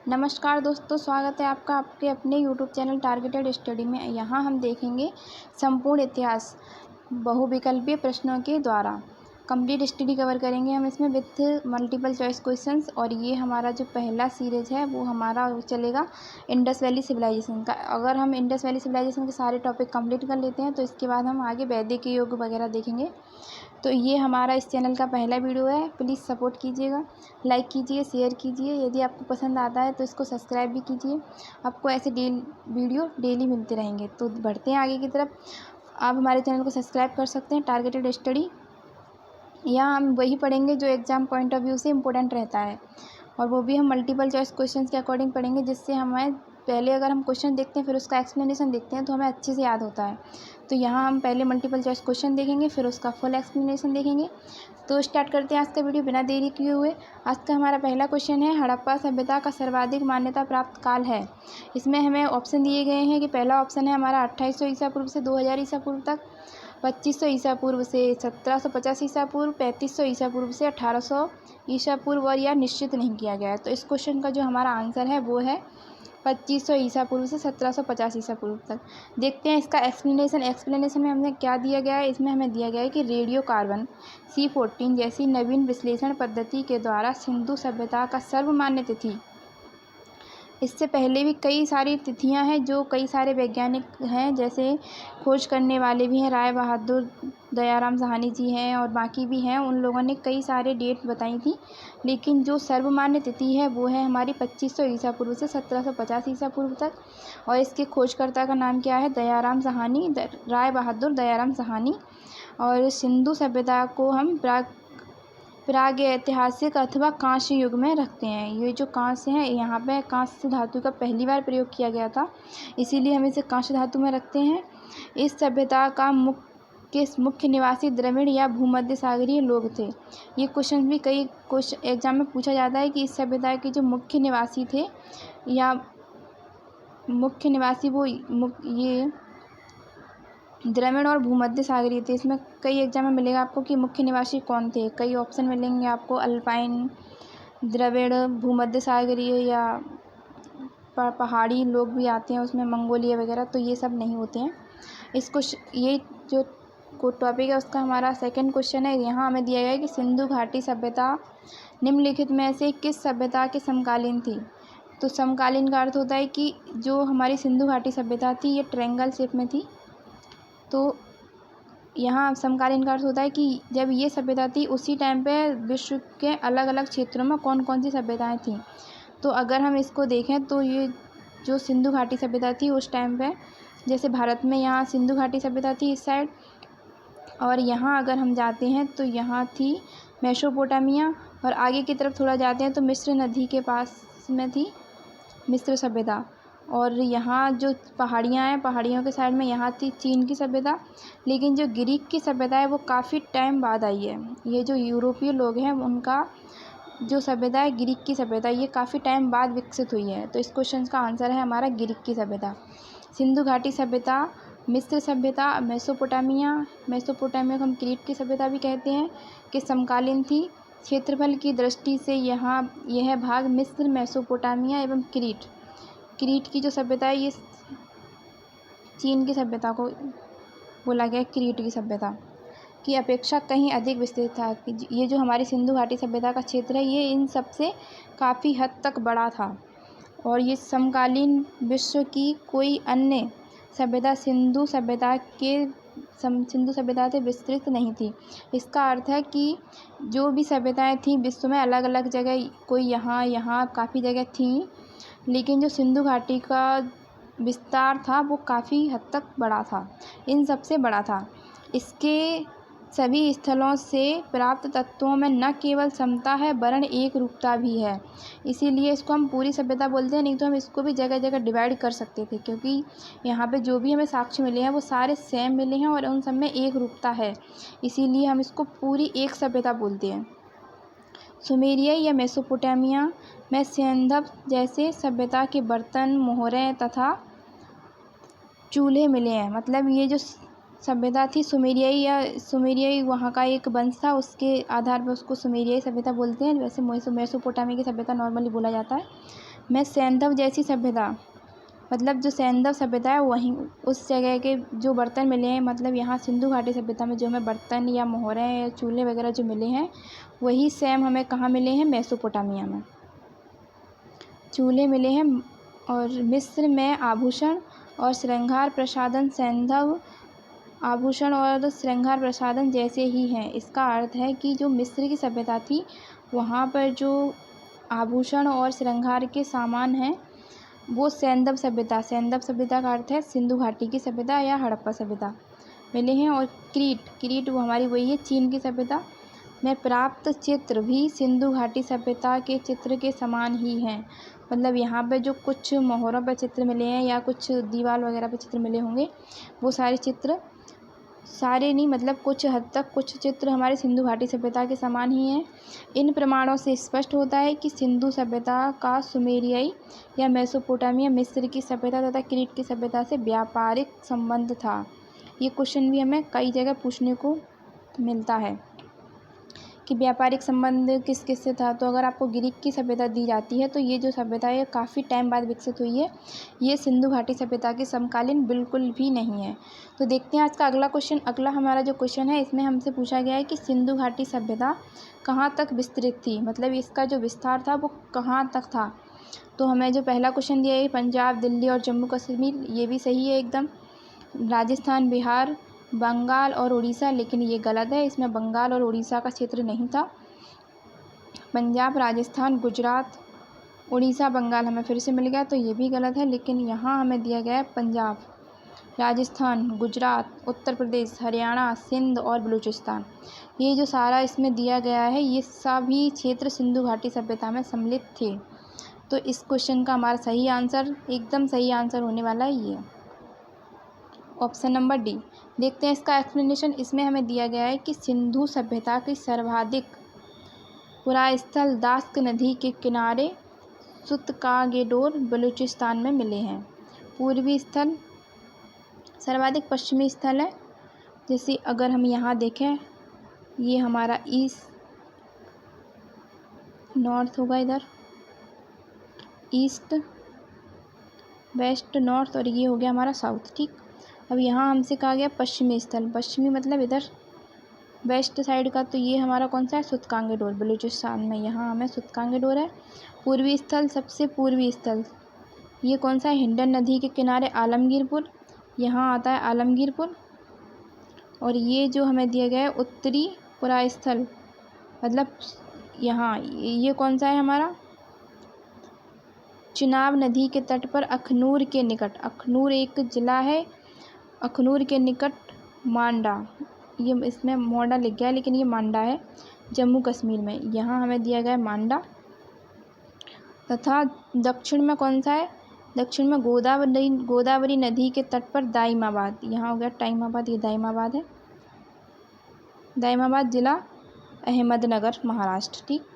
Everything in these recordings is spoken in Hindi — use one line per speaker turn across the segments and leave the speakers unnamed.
नमस्कार दोस्तों, स्वागत है आपका आपके अपने यूट्यूब चैनल टारगेटेड स्टडी में। यहाँ हम देखेंगे संपूर्ण इतिहास बहुविकल्पीय प्रश्नों के द्वारा कंप्लीट स्टडी कवर करेंगे हम इसमें विथ मल्टीपल चॉइस क्वेश्चंस। और ये हमारा जो पहला सीरीज है वो हमारा चलेगा इंडस वैली सिविलाइजेशन का। अगर हम इंडस वैली सिविलाइजेशन के सारे टॉपिक कंप्लीट कर लेते हैं तो इसके बाद हम आगे वैदिक युग वगैरह देखेंगे। तो ये हमारा इस चैनल का पहला वीडियो है, प्लीज़ सपोर्ट कीजिएगा, लाइक कीजिए, शेयर कीजिए। यदि आपको पसंद आता है तो इसको सब्सक्राइब भी कीजिए। आपको ऐसे वीडियो डेली मिलते रहेंगे। तो बढ़ते हैं आगे की तरफ। आप हमारे चैनल को सब्सक्राइब कर सकते हैं, टारगेटेड स्टडी। यहाँ हम वही पढ़ेंगे जो एग्ज़ाम पॉइंट ऑफ व्यू से इम्पोर्टेंट रहता है, और वो भी हम मल्टीपल चॉइस क्वेश्चन के अकॉर्डिंग पढ़ेंगे, जिससे हमें पहले अगर हम क्वेश्चन देखते हैं फिर उसका एक्सप्लेनेशन देखते हैं तो हमें अच्छे से याद होता है। तो यहाँ हम पहले मल्टीपल चॉइस क्वेश्चन देखेंगे, फिर उसका फुल एक्सप्लेनेशन देखेंगे। तो स्टार्ट करते हैं आज का वीडियो बिना देरी किए हुए। आज का हमारा पहला क्वेश्चन है, हड़प्पा सभ्यता का सर्वाधिक मान्यता प्राप्त काल है। इसमें हमें ऑप्शन दिए गए हैं कि पहला ऑप्शन है हमारा 2800 ईसा पूर्व से 2000 ईसा पूर्व तक, 2500 ईसा पूर्व से 1750 ईसा पूर्व, 3500 ईसा पूर्व से 1800 ईसा पूर्व, और यह निश्चित नहीं किया गया है। तो इस क्वेश्चन का जो हमारा आंसर है वो है 2500 ईसा पूर्व से 1750 ईसा पूर्व तक। देखते हैं इसका एक्सप्लेनेशन में हमने क्या दिया गया है। इसमें हमें दिया गया है कि रेडियो कार्बन C14 जैसी नवीन विश्लेषण पद्धति के द्वारा सिंधु सभ्यता का सर्वमान्य तिथि। इससे पहले भी कई सारी तिथियां हैं जो कई सारे वैज्ञानिक हैं, जैसे खोज करने वाले भी हैं, राय बहादुर, दयाराम साहनी जी हैं और बाकी भी हैं। उन लोगों ने कई सारे डेट बताई थी, लेकिन जो सर्वमान्य तिथि है वो है हमारी 2500 ईसा पूर्व से 1750 ईसा पूर्व तक। और इसके खोजकर्ता का नाम क्या है? दयाराम साहनी, राय बहादुर दयाराम साहनी। और सिंधु सभ्यता को हम प्रागैतिहासिक अथवा कांस्य युग में रखते हैं। ये जो कांस्य है, यहाँ पे कांस्य धातु का पहली बार प्रयोग किया गया था, इसीलिए हम इसे कांस्य धातु में रखते हैं। इस सभ्यता का मुख्य निवासी द्रविड़ या भूमध्य सागरीय लोग थे। ये क्वेश्चन भी कई एग्जाम में पूछा जाता है कि इस सभ्यता के जो मुख्य निवासी थे या मुख्य निवासी वो ये द्रविड़ और भूमध्य सागरीय थे। इसमें कई एग्जाम में मिलेगा आपको कि मुख्य निवासी कौन थे। कई ऑप्शन मिलेंगे आपको, अल्पाइन, द्रविड़, भूमध्य सागरीय या पहाड़ी लोग भी आते हैं उसमें, मंगोलिया वगैरह। तो ये सब नहीं होते हैं। इसको ये जो टॉपिक है उसका हमारा सेकंड क्वेश्चन है। यहाँ हमें दिया गया है कि सिंधु घाटी सभ्यता निम्नलिखित में से किस सभ्यता के समकालीन थी। तो समकालीन का अर्थ होता है कि जो हमारी सिंधु घाटी सभ्यता थी ये ट्रायंगल शेप में थी। तो यहाँ समकालीन का अर्थ होता है कि जब ये सभ्यता थी उसी टाइम पे विश्व के अलग अलग क्षेत्रों में कौन कौन सी सभ्यताएं थीं। तो अगर हम इसको देखें तो ये जो सिंधु घाटी सभ्यता थी उस टाइम पे, जैसे भारत में यहाँ सिंधु घाटी सभ्यता थी इस साइड, और यहाँ अगर हम जाते हैं तो यहाँ थी मेसोपोटामिया, और आगे की तरफ थोड़ा जाते हैं तो मिस्र नदी के पास में थी मिस्र सभ्यता। और यहाँ जो पहाड़ियाँ हैं, पहाड़ियों के साइड में यहाँ थी चीन की सभ्यता। लेकिन जो ग्रीक की सभ्यता है वो काफ़ी टाइम बाद आई है। ये जो यूरोपीय लोग हैं उनका जो सभ्यता है ग्रीक की सभ्यता, ये काफ़ी टाइम बाद विकसित हुई है। तो इस क्वेश्चन का आंसर है हमारा ग्रीक की सभ्यता। सिंधु घाटी सभ्यता, मिस्र सभ्यता, मेसोपोटामिया को हम क्रीट की सभ्यता भी कहते हैं, कि समकालीन थी। क्षेत्रफल की दृष्टि से यह भाग मिस्र, मेसोपोटामिया एवं क्रीट की जो सभ्यता है ये चीन की सभ्यता को बोला गया। क्रीट की सभ्यता की अपेक्षा कहीं अधिक विस्तृत था। ये जो हमारी सिंधु घाटी सभ्यता का क्षेत्र है ये इन सबसे काफ़ी हद तक बड़ा था, और ये समकालीन विश्व की कोई अन्य सभ्यता सिंधु सभ्यता से विस्तृत नहीं थी। इसका अर्थ है कि जो भी सभ्यताएं थीं विश्व में अलग अलग जगह, कोई यहाँ काफ़ी जगह थीं, लेकिन जो सिंधु घाटी का विस्तार था वो काफ़ी हद तक बड़ा था, इन सबसे बड़ा था। इसके सभी स्थलों से प्राप्त तत्वों में न केवल समता है वरन एक रूपता भी है। इसीलिए इसको हम पूरी सभ्यता बोलते हैं। नहीं तो हम इसको भी जगह जगह डिवाइड कर सकते थे, क्योंकि यहाँ पे जो भी हमें साक्ष्य मिले हैं वो सारे सेम मिले हैं और उन सब में एक रूपता है, इसीलिए हम इसको पूरी एक सभ्यता बोलते हैं। सुमेरिया या मेसोपोटामिया में सिंधु जैसे सभ्यता के बर्तन, मोहरें तथा चूल्हे मिले हैं। मतलब ये जो सभ्यता थी सुमेरियाई वहाँ का एक वंश था, उसके आधार पर उसको सुमेरियाई सभ्यता बोलते हैं। वैसे मेसोपोटामिया की सभ्यता नॉर्मली बोला जाता है। में सैंधव जैसी सभ्यता, मतलब जो सैंधव सभ्यता है वहीं उस जगह के जो बर्तन मिले हैं, मतलब यहाँ सिंधु घाटी सभ्यता में जो हमें बर्तन या मोहरें या चूल्हे वगैरह जो मिले हैं वही सेम हमें कहाँ मिले हैं, मेसोपोटामिया में चूल्हे मिले हैं। और मिस्र में आभूषण और श्रृंगार प्रसाधन सैंधव आभूषण और श्रृंगार प्रसाधन जैसे ही हैं। इसका अर्थ है कि जो मिस्र की सभ्यता थी वहाँ पर जो आभूषण और श्रृंगार के सामान हैं वो सैंधव सभ्यता का अर्थ है सिंधु घाटी की सभ्यता या हड़प्पा सभ्यता मिले हैं। और क्रीट वो हमारी वही है चीन की सभ्यता में प्राप्त चित्र भी सिंधु घाटी सभ्यता के चित्र के समान ही हैं। मतलब यहाँ पे जो कुछ मोहरों पर चित्र मिले हैं या कुछ दीवार वगैरह पे चित्र मिले होंगे वो सारे चित्र, सारे नहीं मतलब कुछ हद तक कुछ चित्र हमारे सिंधु घाटी सभ्यता के समान ही हैं। इन प्रमाणों से स्पष्ट होता है कि सिंधु सभ्यता का सुमेरियाई या मेसोपोटामिया मिस्र की सभ्यता तथा क्रीट की सभ्यता से व्यापारिक संबंध था। ये क्वेश्चन भी हमें कई जगह पूछने को मिलता है कि व्यापारिक संबंध किस किस से था। तो अगर आपको ग्रीक की सभ्यता दी जाती है तो ये जो सभ्यता है काफ़ी टाइम बाद विकसित हुई है, ये सिंधु घाटी सभ्यता के समकालीन बिल्कुल भी नहीं है। तो देखते हैं आज का अगला क्वेश्चन। अगला हमारा जो क्वेश्चन है इसमें हमसे पूछा गया है कि सिंधु घाटी सभ्यता कहाँ तक विस्तृत थी, मतलब इसका जो विस्तार था वो कहाँ तक था। तो हमें जो पहला क्वेश्चन दिया है पंजाब, दिल्ली और जम्मू कश्मीर, ये भी सही है एकदम। राजस्थान, बिहार, बंगाल और उड़ीसा, लेकिन ये गलत है, इसमें बंगाल और उड़ीसा का क्षेत्र नहीं था। पंजाब, राजस्थान, गुजरात, उड़ीसा, बंगाल हमें फिर से मिल गया, तो ये भी गलत है। लेकिन यहाँ हमें दिया गया है पंजाब, राजस्थान, गुजरात, उत्तर प्रदेश, हरियाणा, सिंध और बलूचिस्तान। ये जो सारा इसमें दिया गया है ये सभी क्षेत्र सिंधु घाटी सभ्यता में सम्मिलित थे। तो इस क्वेश्चन का हमारा सही आंसर, एकदम सही आंसर होने वाला है ये ऑप्शन नंबर डी। देखते हैं इसका एक्सप्लेनेशन। इसमें हमें दिया गया है कि सिंधु सभ्यता की सर्वाधिक पुरास्थल दास्क नदी के किनारे सुतकागेडोर बलूचिस्तान में मिले हैं। पूर्वी स्थल सर्वाधिक पश्चिमी स्थल है। जैसे अगर हम यहाँ देखें ये हमारा ईस्ट नॉर्थ होगा, इधर ईस्ट वेस्ट नॉर्थ, और ये हो गया हमारा साउथ। ठीक, अब यहाँ हमसे कहा गया पश्चिमी स्थल, पश्चिमी मतलब इधर वेस्ट साइड का, तो ये हमारा कौन सा है, सुतकांगेडोर बलूचिस्तान में, यहाँ हमें सुतकांगेडोर है। पूर्वी स्थल, सबसे पूर्वी स्थल ये कौन सा है, हिंडन नदी के किनारे आलमगीरपुर, यहाँ आता है आलमगीरपुर। और ये जो हमें दिया गया है उत्तरी पुरास्थल, मतलब यहाँ ये कौन सा है हमारा, चिनाब नदी के तट पर अखनूर के निकट, अखनूर एक ज़िला है, अखनूर के निकट मांडा, ये इसमें मोंडा लिख गया है लेकिन ये मांडा है जम्मू कश्मीर में, यहाँ हमें दिया गया है मांडा। तथा दक्षिण में कौन सा है, दक्षिण में गोदावरी नदी के तट पर दाइमाबाद, यहाँ हो गया टाइमाबाद, ये दाइमाबाद है, दाइमाबाद ज़िला अहमदनगर महाराष्ट्र। ठीक,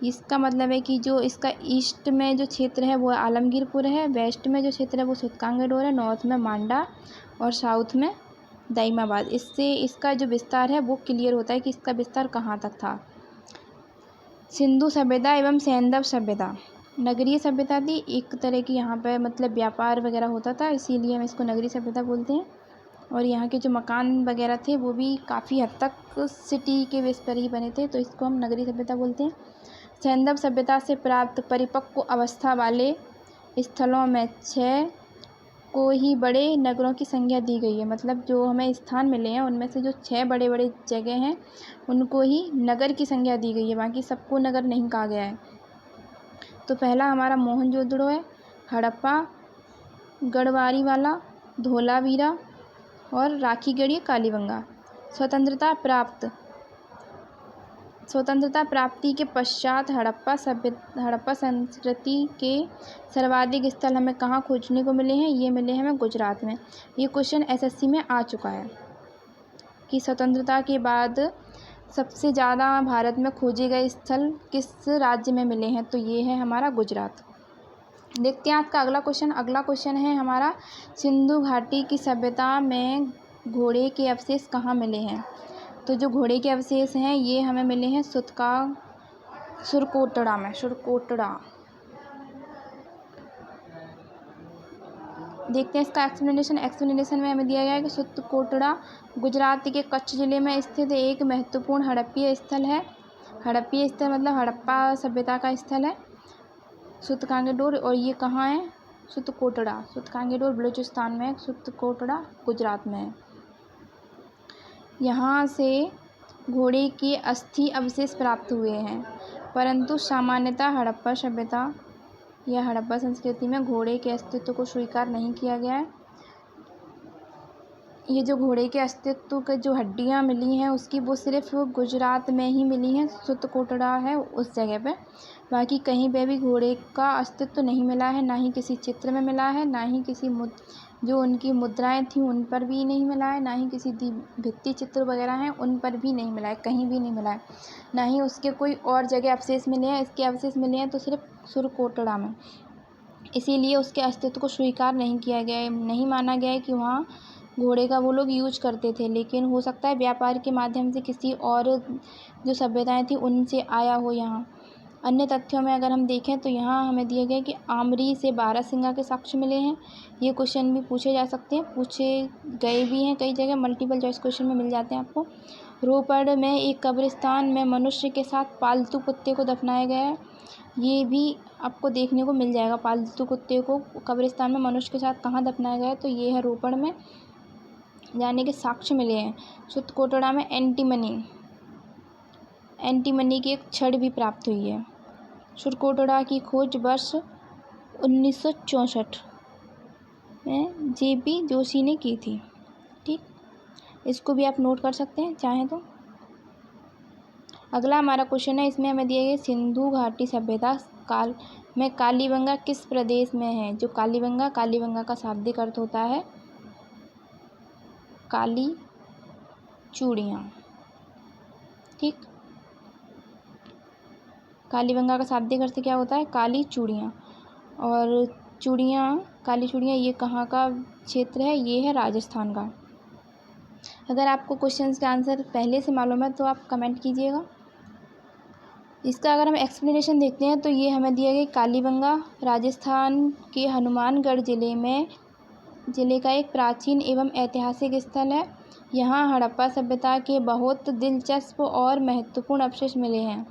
इसका मतलब है कि जो इसका ईस्ट में जो क्षेत्र है वो आलमगीरपुर है, वेस्ट में जो क्षेत्र है वो सुतकांगेडोर है, नॉर्थ में मांडा और साउथ में दाइमाबाद। इससे इसका जो विस्तार है वो क्लियर होता है कि इसका विस्तार कहाँ तक था। सिंधु सभ्यता एवं सैंधव सभ्यता नगरीय सभ्यता थी, एक तरह की यहाँ पर मतलब व्यापार वगैरह होता था, इसीलिए हम इसको नगरीय सभ्यता बोलते हैं। और यहाँ के जो मकान वगैरह थे वो भी काफ़ी हद तक सिटी के बेस पर ही बने थे, तो इसको हम नगरीय सभ्यता बोलते हैं। सैंधव सभ्यता से प्राप्त परिपक्व अवस्था वाले स्थलों में 6 को ही बड़े नगरों की संज्ञा दी गई है, मतलब जो हमें स्थान मिले हैं उनमें से जो 6 बड़े बड़े जगह हैं उनको ही नगर की संज्ञा दी गई है, बाकी सबको नगर नहीं कहा गया है। तो पहला हमारा मोहनजोदड़ो है, हड़प्पा, गढ़वारीवाला, धोलावीरा और राखीगढ़ी, कालीबंगा। स्वतंत्रता प्राप्ति के पश्चात हड़प्पा संस्कृति के सर्वाधिक स्थल हमें कहाँ खोजने को मिले हैं, ये मिले हैं हमें गुजरात में। ये क्वेश्चन एसएससी में आ चुका है कि स्वतंत्रता के बाद सबसे ज़्यादा भारत में खोजे गए स्थल किस राज्य में मिले हैं, तो ये है हमारा गुजरात। देखते हैं आज का अगला क्वेश्चन। अगला क्वेश्चन है हमारा सिंधु घाटी की सभ्यता में घोड़े के अवशेष कहाँ मिले हैं। तो जो घोड़े के अवशेष हैं ये हमें मिले हैं सुरकोटड़ा में, सुरकोटड़ा देखते हैं इसका एक्सप्लेनेशन में हमें दिया गया है कि सुत्तकोटड़ा गुजरात के कच्छ जिले में स्थित एक महत्वपूर्ण हड़प्पीय स्थल है। हड़प्पीय स्थल मतलब हड़प्पा सभ्यता का स्थल है सुतकांगेडोर। और ये कहाँ है? सुतकांगेडोर बलूचिस्तान में है, सुत्तकोटड़ा गुजरात में है। यहाँ से घोड़े के अस्थि अवशेष प्राप्त हुए हैं, परंतु सामान्यतः हड़प्पा सभ्यता या हड़प्पा संस्कृति में घोड़े के अस्तित्व को स्वीकार नहीं किया गया है। ये जो घोड़े के अस्तित्व के जो हड्डियाँ मिली हैं उसकी वो सिर्फ गुजरात में ही मिली हैं, सुत्तकोटड़ा है उस जगह पे। बाकी कहीं पे भी घोड़े का अस्तित्व नहीं मिला है, ना ही किसी चित्र में मिला है, ना ही किसी जो उनकी मुद्राएं थी उन पर भी नहीं मिला है, ना ही किसी भित्ति चित्र वगैरह हैं उन पर भी नहीं मिला है, कहीं भी नहीं मिला है। ना ही उसके कोई और जगह अवशेष मिले हैं। इसके अवशेष मिले हैं तो सिर्फ सुत्तकोटड़ा में, इसीलिए उसके अस्तित्व को स्वीकार नहीं किया गया है। नहीं माना गया है कि वहाँ घोड़े का वो लोग यूज करते थे, लेकिन हो सकता है व्यापार के माध्यम से किसी और जो सभ्यताएं थी उनसे आया हो यहाँ। अन्य तथ्यों में अगर हम देखें तो यहाँ हमें दिया गया कि आमरी से बारहसिंगा के साक्ष्य मिले हैं। ये क्वेश्चन भी पूछे जा सकते हैं, पूछे गए भी हैं कई जगह, मल्टीपल चॉइस क्वेश्चन में मिल जाते हैं आपको। रोपड़ में एक कब्रिस्तान में मनुष्य के साथ पालतू कुत्ते को दफनाया गया है। ये भी आपको देखने को मिल जाएगा, पालतू कुत्ते को कब्रिस्तान में मनुष्य के साथ कहाँ दफनाया गया है, तो ये है रोपड़ में, यानी कि साक्ष्य मिले हैं। सुत्तकोटड़ा में एंटीमनी की एक छड़ भी प्राप्त हुई है। सुत्तकोटड़ा की खोज वर्ष 1964 में JP जोशी ने की थी। ठीक, इसको भी आप नोट कर सकते हैं चाहें तो। अगला हमारा क्वेश्चन है, इसमें हमें दिया गया सिंधु घाटी सभ्यता काल में कालीबंगा किस प्रदेश में है। जो कालीबंगा का शाब्दिक अर्थ होता है काली चूड़ियाँ। ठीक, कालीबंगा का शाब्दिक अर्थ क्या होता है? काली चूड़ियाँ। और काली चूड़ियाँ ये कहाँ का क्षेत्र है? ये है राजस्थान का। अगर आपको क्वेश्चंस के आंसर पहले से मालूम है तो आप कमेंट कीजिएगा। इसका अगर हम एक्सप्लेनेशन देखते हैं तो ये हमें दिया गया कालीबंगा राजस्थान के हनुमानगढ़ जिले का एक प्राचीन एवं ऐतिहासिक स्थल है। यहाँ हड़प्पा सभ्यता के बहुत दिलचस्प और महत्वपूर्ण अवशेष मिले हैं।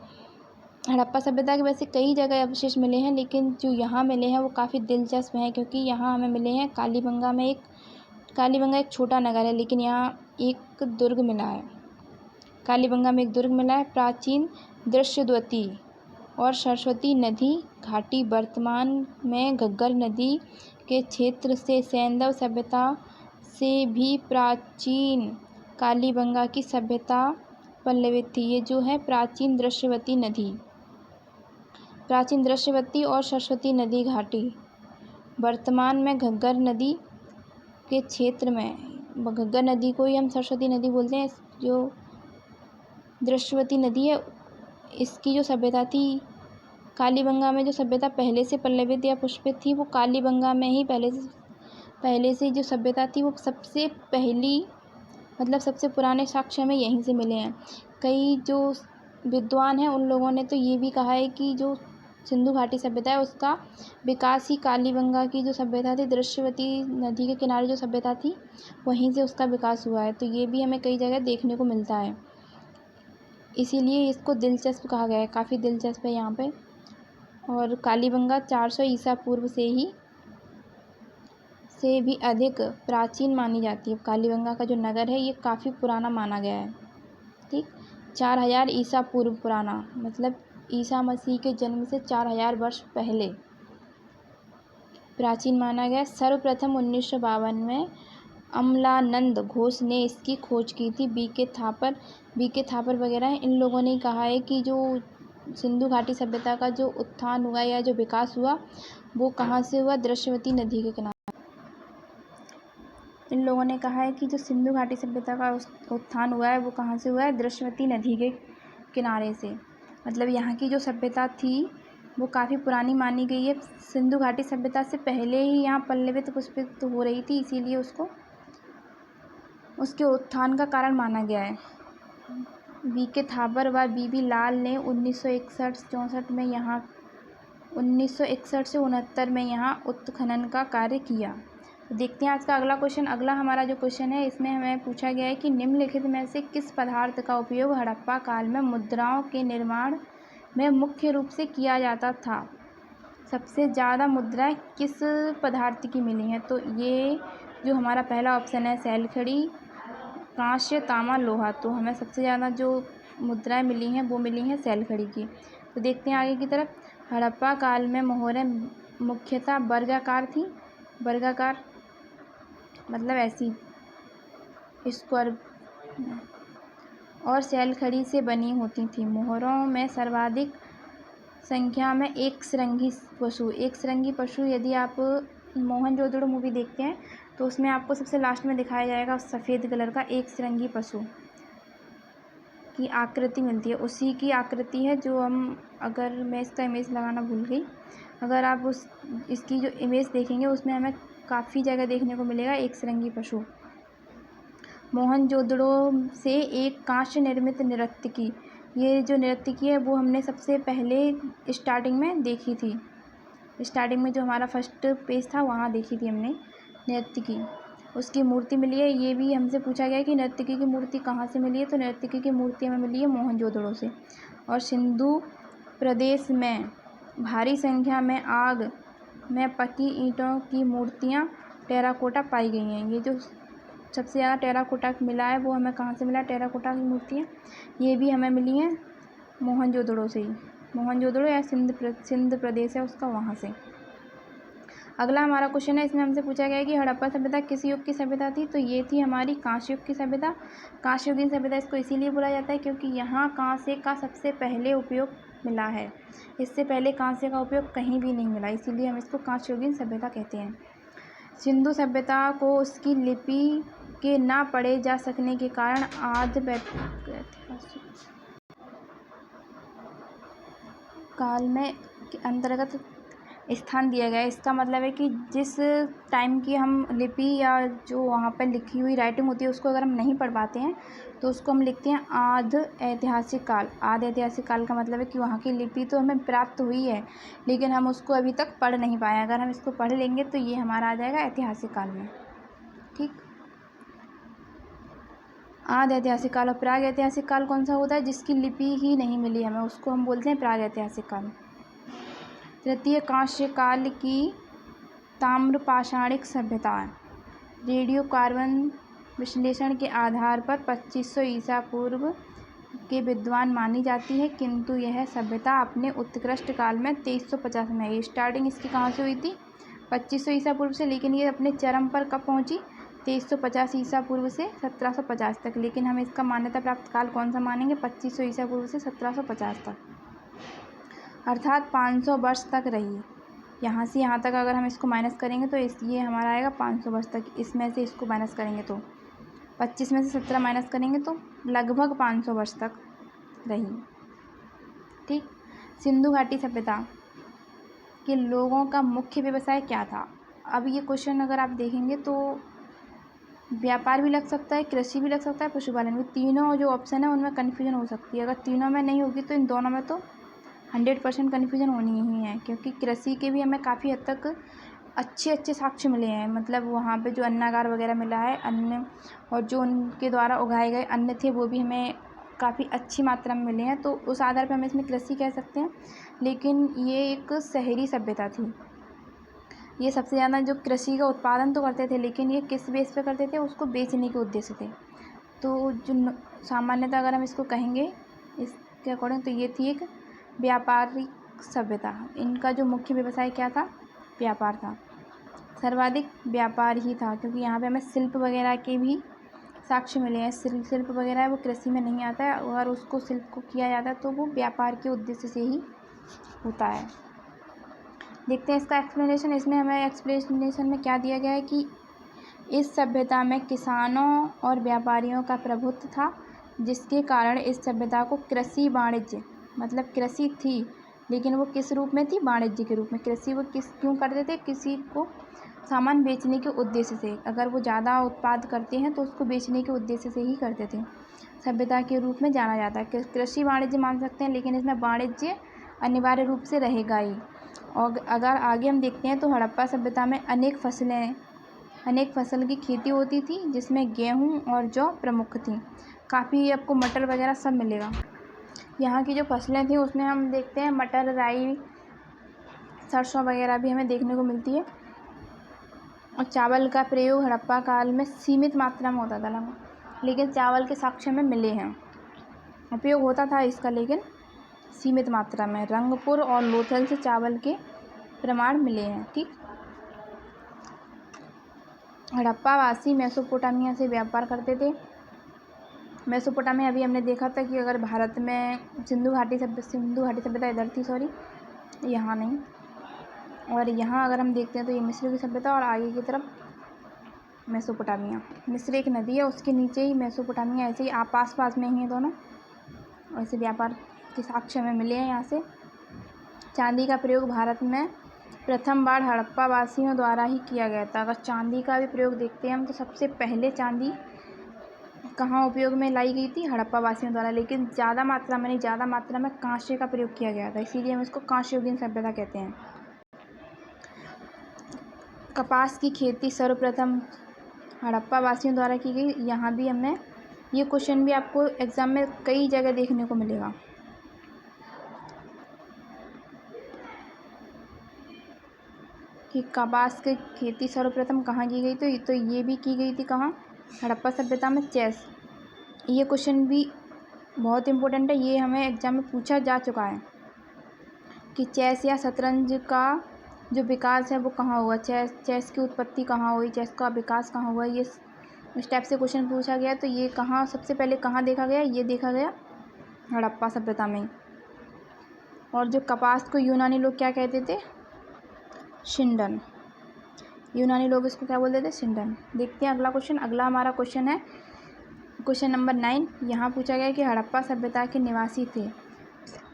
हड़प्पा सभ्यता के वैसे कई जगह अवशेष मिले हैं, लेकिन जो यहाँ मिले हैं वो काफ़ी दिलचस्प हैं, क्योंकि यहाँ हमें मिले हैं कालीबंगा एक छोटा नगर है, लेकिन यहाँ एक दुर्ग मिला है। कालीबंगा में एक दुर्ग मिला है। प्राचीन दृश्यवती और सरस्वती नदी घाटी वर्तमान में घग्गर नदी के क्षेत्र से सैंधव सभ्यता से भी प्राचीन कालीबंगा की सभ्यता पल्लवित थी। ये जो है प्राचीन दृश्यवती और सरस्वती नदी घाटी वर्तमान में घग्गर नदी के क्षेत्र में, घग्गर नदी को ही हम सरस्वती नदी बोलते हैं। जो दृश्यवती नदी है इसकी जो सभ्यता थी कालीबंगा में, जो सभ्यता पहले से पल्लवित या पुष्पित थी वो कालीबंगा में ही पहले से जो सभ्यता थी वो सबसे पहली मतलब सबसे पुराने साक्ष्य हमें यहीं से मिले हैं। कई जो विद्वान हैं उन लोगों ने तो ये भी कहा है कि जो सिंधु घाटी सभ्यता है उसका विकास ही कालीबंगा की जो सभ्यता थी, दृश्यवती नदी के किनारे जो सभ्यता थी वहीं से उसका विकास हुआ है। तो ये भी हमें कई जगह देखने को मिलता है, इसीलिए इसको दिलचस्प कहा गया है, काफ़ी दिलचस्प है यहाँ पे। और कालीबंगा 400 ईसा पूर्व से भी अधिक प्राचीन मानी जाती है। कालीबंगा का जो नगर है ये काफ़ी पुराना माना गया है। ठीक, 4000 ईसा पूर्व पुराना, मतलब ईसा मसीह के जन्म से 4000 वर्ष पहले प्राचीन माना गया। सर्वप्रथम 1952 में अमलानंद घोष ने इसकी खोज की थी। बीके थापर वगैरह इन लोगों ने कहा है कि जो सिंधु घाटी सभ्यता का जो उत्थान हुआ या जो विकास हुआ वो कहाँ से हुआ? दृश्यवती नदी के किनारे। इन लोगों ने कहा है कि जो सिंधु घाटी सभ्यता का उत्थान हुआ है वो कहाँ से हुआ है? दृश्यवती नदी के किनारे से। मतलब यहाँ की जो सभ्यता थी वो काफ़ी पुरानी मानी गई है। सिंधु घाटी सभ्यता से पहले ही यहाँ पल्लवित पुष्पित हो रही थी, इसीलिए उसको उसके उत्थान का कारण माना गया है। बीके थापर व बीबी लाल ने 1961-64 में यहाँ 1961 से 69 में यहाँ उत्खनन का कार्य किया। तो देखते हैं आज का अगला क्वेश्चन। अगला हमारा जो क्वेश्चन है इसमें हमें पूछा गया है कि निम्नलिखित में से किस पदार्थ का उपयोग हड़प्पा काल में मुद्राओं के निर्माण में मुख्य रूप से किया जाता था। सबसे ज़्यादा मुद्राएं किस पदार्थ की मिली हैं? तो ये जो हमारा पहला ऑप्शन है सैलखड़ी, कांस्य, तांबा, लोहा। तो हमें सबसे ज़्यादा जो मुद्राएं मिली हैं वो मिली हैं सैलखड़ी की। तो देखते हैं आगे की तरफ। हड़प्पा काल में मोहरें मुख्यतः वर्गाकार थी, वर्गाकार मतलब ऐसी स्क्वायर, और सैलखड़ी से बनी होती थी। मोहरों में सर्वाधिक संख्या में एक श्रृंगी पशु यदि आप मोहनजोदड़ो मूवी देखते हैं तो उसमें आपको सबसे लास्ट में दिखाया जाएगा सफ़ेद कलर का एक श्रृंगी पशु की आकृति मिलती है। उसी की आकृति है जो हम, अगर मैं इसका इमेज लगाना भूल गई, अगर आप इसकी जो इमेज देखेंगे उसमें हमें काफ़ी जगह देखने को मिलेगा एक श्रृंगी पशु। मोहनजोदड़ो से एक कांस्य निर्मित नर्तकी, ये जो नर्तकी है वो हमने सबसे पहले स्टार्टिंग में देखी थी। स्टार्टिंग में जो हमारा फर्स्ट पेज था वहाँ देखी थी हमने नर्तकी, उसकी मूर्ति मिली है। ये भी हमसे पूछा गया है कि नर्तकी की मूर्ति कहाँ से मिली है, तो नर्तकी की मूर्ति हमें मिली है मोहनजोदड़ो से। और सिंधु प्रदेश में भारी संख्या में आग में पकी ईंटों की मूर्तियाँ टेराकोटा पाई गई हैं। ये जो सबसे ज़्यादा टेराकोटा मिला है वो हमें कहाँ से मिला? टेराकोटा की मूर्तियाँ ये भी हमें मिली हैं मोहनजोदड़ो से ही। मोहनजोदड़ो या सिंध प्रदेश है उसका, वहाँ से। अगला हमारा क्वेश्चन है, इसमें हमसे पूछा गया है कि हड़प्पा सभ्यता किस युग की सभ्यता थी? तो ये थी हमारी कांस्य युग की सभ्यता। कांस्य युगीन सभ्यता इसको इसीलिए बोला जाता है क्योंकि यहाँ कांस्य का सबसे पहले उपयोग मिला है। इससे पहले कांस्य का उपयोग कहीं भी नहीं मिला, इसीलिए हम इसको कांस्य युगीन सभ्यता कहते हैं। सिंधु सभ्यता को उसकी लिपि के ना पढ़े जा सकने के कारण आद्य काल में अंतर्गत स्थान दिया गया है। इसका मतलब है कि जिस टाइम की हम लिपि या जो वहाँ पर लिखी हुई राइटिंग होती है उसको अगर हम नहीं पढ़ पाते हैं तो उसको हम लिखते हैं आद्य ऐतिहासिक काल। आद्य ऐतिहासिक काल का मतलब है कि वहाँ की लिपि तो हमें प्राप्त हुई है लेकिन हम उसको अभी तक पढ़ नहीं पाए। अगर हम इसको पढ़ लेंगे तो ये हमारा आ जाएगा ऐतिहासिक काल में। ठीक, आद्य ऐतिहासिक काल। और प्राग ऐतिहासिक काल कौन सा होता है? जिसकी लिपि ही नहीं मिली हमें, उसको हम बोलते हैं प्राग ऐतिहासिक काल। तृतीय कांस्य काल की ताम्रपाषाणिक सभ्यता रेडियो कार्बन विश्लेषण के आधार पर 2500 ईसा पूर्व के विद्वान मानी जाती है, किंतु यह सभ्यता अपने उत्कृष्ट काल में 2350 में। ये स्टार्टिंग इसकी कहाँ से हुई थी? 2500 ईसा पूर्व से, लेकिन ये अपने चरम पर कब पहुँची? 2350 ईसा पूर्व से 1750 तक। लेकिन हम इसका मान्यता प्राप्त काल कौन सा मानेंगे? 2500 ईसा पूर्व से 1750 तक, अर्थात 500 वर्ष तक रही। यहाँ से यहाँ तक अगर हम इसको माइनस करेंगे तो ये हमारा आएगा 500 वर्ष तक। इसमें से इसको माइनस करेंगे तो 25 में से 17 माइनस करेंगे तो लगभग 500 वर्ष तक रही। ठीक, सिंधु घाटी सभ्यता के लोगों का मुख्य व्यवसाय क्या था? अब ये क्वेश्चन अगर आप देखेंगे तो व्यापार भी लग सकता है, कृषि भी लग सकता है, पशुपालन भी। तीनों जो ऑप्शन है उनमें कन्फ्यूजन हो सकती है। अगर तीनों में नहीं होगी तो इन दोनों में तो 100% कन्फ्यूजन होनी ही है, क्योंकि कृषि के भी हमें काफ़ी हद तक अच्छे साक्ष्य मिले हैं। मतलब वहाँ पे जो अन्नागार वगैरह मिला है, अन्न और जो उनके द्वारा उगाए गए अन्न थे वो भी हमें काफ़ी अच्छी मात्रा में मिले हैं, तो उस आधार पर हम इसमें कृषि कह सकते हैं। लेकिन ये एक शहरी सभ्यता थी। ये सबसे ज़्यादा जो कृषि का उत्पादन तो करते थे, लेकिन ये किस बेस पे करते थे? उसको बेचने के उद्देश्य थे। तो जो सामान्यतः अगर हम इसको कहेंगे इसके अकॉर्डिंग तो ये थी एक व्यापारिक सभ्यता। इनका जो मुख्य व्यवसाय क्या था? व्यापार था। सर्वाधिक व्यापार ही था, क्योंकि यहाँ पे हमें शिल्प वगैरह के भी साक्ष्य मिले हैं। शिल्प वगैरह है वो कृषि में नहीं आता है, अगर उसको शिल्प को किया जाता है तो वो व्यापार के उद्देश्य से ही होता है। देखते हैं इसका एक्सप्लेनेशन। इसमें हमें एक्सप्लेनेशन में क्या दिया गया है कि इस सभ्यता में किसानों और व्यापारियों का प्रभुत्व था, जिसके कारण इस सभ्यता को कृषि वाणिज्य, मतलब कृषि थी लेकिन वो किस रूप में थी? वाणिज्य के रूप में। कृषि वो क्यों करते थे? किसी को सामान बेचने के उद्देश्य से। अगर वो ज़्यादा उत्पाद करते हैं तो उसको बेचने के उद्देश्य से ही करते थे। सभ्यता के रूप में जाना जाता है। कृषि वाणिज्य मान सकते हैं, लेकिन इसमें वाणिज्य अनिवार्य रूप से रहेगा ही। और अगर आगे हम देखते हैं तो हड़प्पा सभ्यता में अनेक फसलें अनेक फसल की खेती होती थी जिसमें गेहूँ और जौ प्रमुख थी। काफ़ी आपको मटर वगैरह सब मिलेगा। यहाँ की जो फसलें थी उसमें हम देखते हैं मटर, राई, सरसों वगैरह भी हमें देखने को मिलती है। और चावल का प्रयोग हड़प्पा काल में सीमित मात्रा में होता था, लेकिन चावल के साक्ष्य में मिले हैं। उपयोग होता था इसका, लेकिन सीमित मात्रा में। रंगपुर और लोथल से चावल के प्रमाण मिले हैं। ठीक, हड़प्पावासी मेसोपोटामिया से व्यापार करते थे। मेसोपोटामिया अभी हमने देखा था कि अगर भारत में सिंधु घाटी सभ्यता इधर थी, सॉरी, यहाँ नहीं। और यहाँ अगर हम देखते हैं तो ये मिस्र की सभ्यता और आगे की तरफ मेसोपोटामिया। मिस्र एक नदी है, उसके नीचे ही मेसोपोटामिया, ऐसे ही आप पास में ही हैं दोनों। ऐसे व्यापार के साक्ष्य में मिले हैं यहाँ से। चांदी का प्रयोग भारत में प्रथम बार हड़प्पा वासियों द्वारा ही किया गया था। अगर चांदी का भी प्रयोग देखते हैं हम तो सबसे पहले चांदी कहाँ उपयोग में लाई गई थी? हड़प्पा वासियों द्वारा। लेकिन ज़्यादा मात्रा में कांसे का प्रयोग किया गया था, इसीलिए हम इसको कांस्य युगीन सभ्यता कहते हैं। कपास की खेती सर्वप्रथम हड़प्पा वासियों द्वारा की गई। यहाँ भी हमें ये क्वेश्चन भी आपको एग्जाम में कई जगह देखने को मिलेगा। कि कपास की खेती सर्वप्रथम कहाँ की गई? तो ये भी की गई थी कहाँ? हड़प्पा सभ्यता में। चेस, ये क्वेश्चन भी बहुत इम्पोर्टेंट है, ये हमें एग्जाम में पूछा जा चुका है कि चेस या शतरंज का जो विकास है वो कहाँ हुआ, चेस की उत्पत्ति कहाँ हुई, चेस का विकास कहाँ हुआ, ये इस टाइप से क्वेश्चन पूछा गया। तो ये कहाँ सबसे पहले कहाँ देखा गया? ये देखा गया हड़प्पा सभ्यता में। और जो कपास को यूनानी लोग क्या कहते थे? शिंडन। यूनानी लोग इसको क्या बोलते थे? शिंडन। देखते हैं अगला क्वेश्चन। अगला हमारा क्वेश्चन है क्वेश्चन नंबर 9। यहाँ पूछा गया कि हड़प्पा सभ्यता के निवासी थे।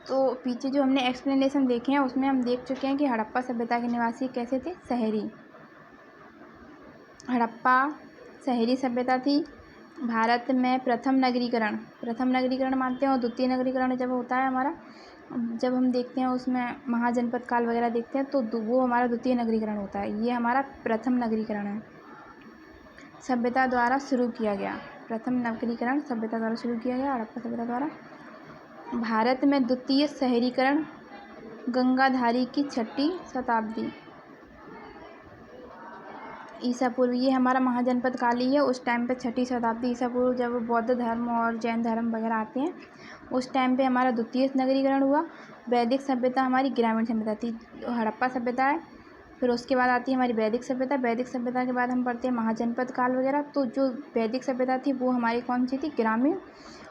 तो पीछे जो हमने एक्सप्लेनेशन देखे हैं उसमें हम देख चुके हैं कि हड़प्पा सभ्यता के निवासी कैसे थे? शहरी। हड़प्पा शहरी सभ्यता थी। भारत में प्रथम नगरीकरण मानते हैं, और द्वितीय नगरीकरण जब होता है हमारा, जब हम देखते हैं उसमें महाजनपद काल वगैरह देखते हैं तो वो हमारा द्वितीय नगरीकरण होता है। ये हमारा प्रथम नगरीकरण है, सभ्यता द्वारा शुरू किया गया। प्रथम नगरीकरण सभ्यता द्वारा शुरू किया गया, हड़प्पा सभ्यता द्वारा। भारत में द्वितीय शहरीकरण गंगाधारी की 6वीं शताब्दी ईसा पूर्व। ये हमारा महाजनपद काल ही है। उस टाइम पे 6वीं शताब्दी ईसा पूर्व, जब बौद्ध धर्म और जैन धर्म वगैरह आते हैं, उस टाइम पे हमारा द्वितीय नगरीकरण हुआ। वैदिक सभ्यता हमारी ग्रामीण सभ्यता थी, हड़प्पा सभ्यता है। फिर उसके बाद आती है हमारी वैदिक सभ्यता। वैदिक सभ्यता के बाद हम पढ़ते हैं महाजनपद काल वगैरह। तो जो वैदिक सभ्यता थी वो हमारी कौन सी थी? ग्रामीण।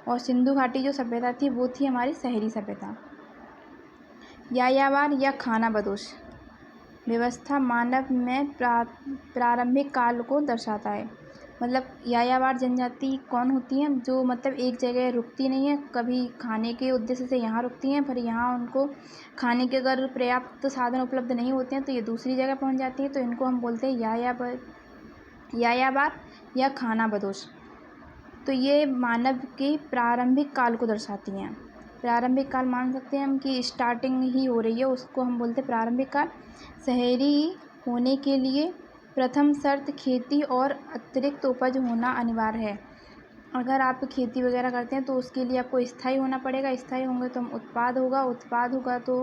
और सिंधु घाटी जो सभ्यता थी वो थी हमारी शहरी सभ्यता। यायावर या खानाबदोश व्यवस्था मानव में प्रारंभिक काल को दर्शाता है। मतलब यायावर जनजाति कौन होती है? जो मतलब एक जगह रुकती नहीं है, कभी खाने के उद्देश्य से यहाँ रुकती हैं, फिर यहाँ उनको खाने के अगर पर्याप्त साधन उपलब्ध नहीं होते हैं तो ये दूसरी जगह पहुँच जाती है। तो इनको हम बोलते हैं यायावर या खानाबदोश। तो ये मानव के प्रारंभिक काल को दर्शाती हैं। प्रारंभिक काल मान सकते हैं हम कि स्टार्टिंग ही हो रही है, उसको हम बोलते हैं प्रारंभिक काल। शहरी होने के लिए प्रथम शर्त खेती और अतिरिक्त उपज होना अनिवार्य है। अगर आप खेती वगैरह करते हैं तो उसके लिए आपको स्थायी होना पड़ेगा। स्थायी होंगे तो हम उत्पाद होगा तो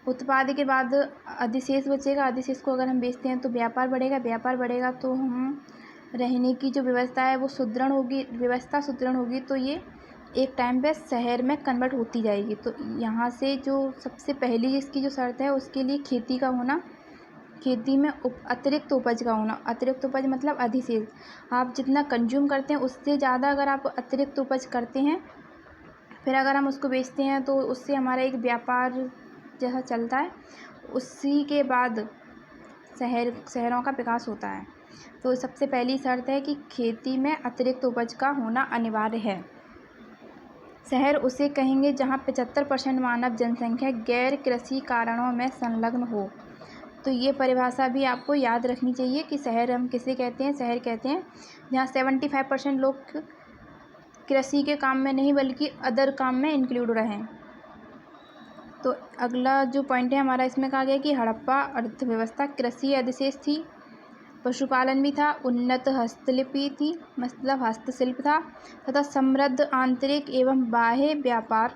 उत्पाद के बाद अधिशेष बचेगा। अधिशेष को अगर हम बेचते हैं तो व्यापार बढ़ेगा तो हम रहने की जो व्यवस्था है वो सुदृढ़ होगी। तो ये एक टाइम पे शहर में कन्वर्ट होती जाएगी। तो यहाँ से जो सबसे पहली इसकी जो शर्त है उसके लिए खेती का होना, खेती में अतिरिक्त उपज का होना। अतिरिक्त उपज मतलब अधिशेष। आप जितना कंज्यूम करते हैं उससे ज़्यादा अगर आप अतिरिक्त उपज करते हैं, फिर अगर हम उसको बेचते हैं तो उससे हमारा एक व्यापार जैसा चलता है। उसी के बाद शहरों का विकास होता है। तो सबसे पहली शर्त है कि खेती में अतिरिक्त उपज का होना अनिवार्य है। शहर उसे कहेंगे जहाँ 75% मानव जनसंख्या गैर कृषि कारणों में संलग्न हो। तो ये परिभाषा भी आपको याद रखनी चाहिए कि शहर हम किसे कहते हैं? शहर कहते हैं जहाँ 75% लोग कृषि के काम में नहीं बल्कि अदर काम में इंक्लूड रहें। तो अगला जो पॉइंट है हमारा, इसमें कहा गया कि हड़प्पा अर्थव्यवस्था कृषि अधिशेष थी। पशुपालन भी था, उन्नत हस्तलिपि थी, मतलब हस्तशिल्प था, तथा समृद्ध आंतरिक एवं बाह्य व्यापार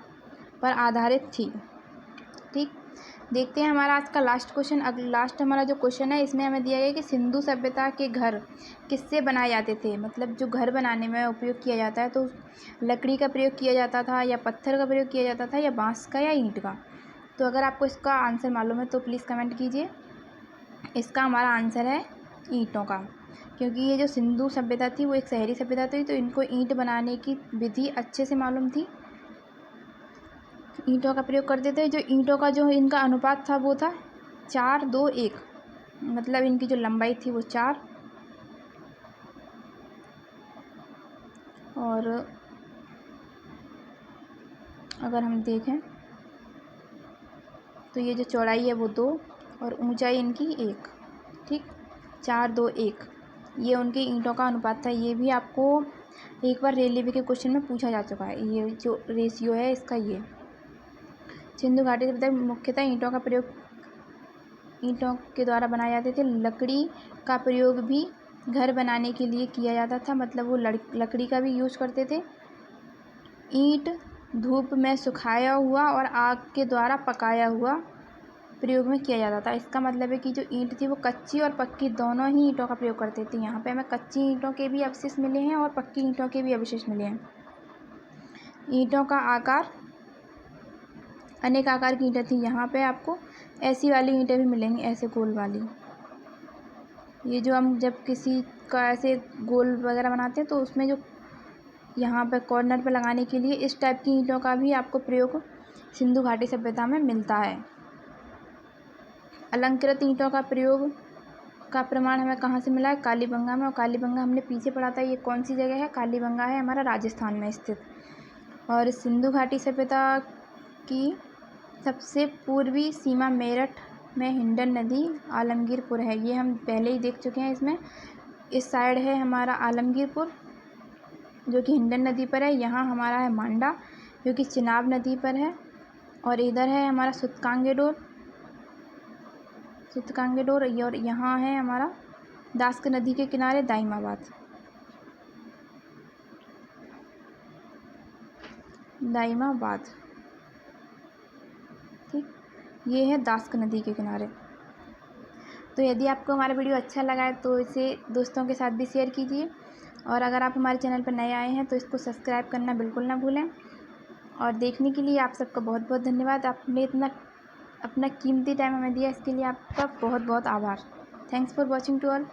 पर आधारित थी। ठीक, देखते हैं हमारा आज का लास्ट क्वेश्चन। लास्ट हमारा जो क्वेश्चन है इसमें हमें दिया गया कि सिंधु सभ्यता के घर किससे बनाए जाते थे, मतलब जो घर बनाने में उपयोग किया जाता है तो लकड़ी का प्रयोग किया जाता था या पत्थर का प्रयोग किया जाता था या बांस का या ईंट का। तो अगर आपको इसका आंसर मालूम है तो प्लीज़ कमेंट कीजिए। इसका हमारा आंसर है ईंटों का, क्योंकि ये जो सिंधु सभ्यता थी वो एक शहरी सभ्यता थी, तो इनको ईंट बनाने की विधि अच्छे से मालूम थी, ईंटों का प्रयोग करते थे। जो ईंटों का जो इनका अनुपात था वो था 4-2-1, मतलब इनकी जो लंबाई थी वो 4 और अगर हम देखें तो ये जो चौड़ाई है वो 2 और ऊंचाई इनकी 1। ठीक, 4-2-1 ये उनके ईंटों का अनुपात था। ये भी आपको एक बार रेलवे के क्वेश्चन में पूछा जा चुका है, ये जो रेशियो है इसका। ये सिंधु घाटी सभ्यता मुख्यतः ईंटों का प्रयोग, ईंटों के द्वारा बनाए जाते थे। लकड़ी का प्रयोग भी घर बनाने के लिए किया जाता था, मतलब वो लकड़ी का भी यूज़ करते थे। ईंट धूप में सुखाया हुआ और आग के द्वारा पकाया हुआ प्रयोग में किया जाता था। इसका मतलब है कि जो ईंट थी वो कच्ची और पक्की दोनों ही ईंटों का प्रयोग करते थे। यहाँ पे हमें कच्ची ईंटों के भी अवशेष मिले हैं और पक्की ईंटों के भी अवशेष मिले हैं। ईंटों का आकार, अनेक आकार की ईंटें थी। यहाँ पे आपको ऐसी वाली ईंटें भी मिलेंगी, ऐसे गोल वाली। ये जो हम जब किसी का ऐसे गोल वगैरह बनाते हैं तो उसमें जो यहाँ पे कॉर्नर पे लगाने के लिए इस टाइप की ईंटों का भी आपको प्रयोग सिंधु घाटी सभ्यता में मिलता है। अलंकृत ईंटों का प्रयोग का प्रमाण हमें कहाँ से मिला है? कालीबंगा में। और कालीबंगा हमने पीछे पढ़ा था, ये कौन सी जगह है? कालीबंगा है हमारा राजस्थान में स्थित। और सिंधु घाटी सभ्यता की सबसे पूर्वी सीमा मेरठ में हिंडन नदी आलमगीरपुर है। ये हम पहले ही देख चुके हैं। इसमें इस साइड है हमारा आलमगीरपुर जो कि हिंडन नदी पर है। यहाँ हमारा है मांडा जो कि चिनाब नदी पर है। और इधर है हमारा सुतकांगेडोर, और यहाँ है हमारा दास्क नदी के किनारे दाइमाबाद। ठीक, ये है दास्क नदी के किनारे। तो यदि आपको हमारा वीडियो अच्छा लगा है तो इसे दोस्तों के साथ भी शेयर कीजिए। और अगर आप हमारे चैनल पर नए आए हैं तो इसको सब्सक्राइब करना बिल्कुल ना भूलें। और देखने के लिए आप सबका बहुत बहुत धन्यवाद। आपने इतना अपना कीमती टाइम हमें दिया, इसके लिए आपका बहुत बहुत आभार। Thanks for watching to all.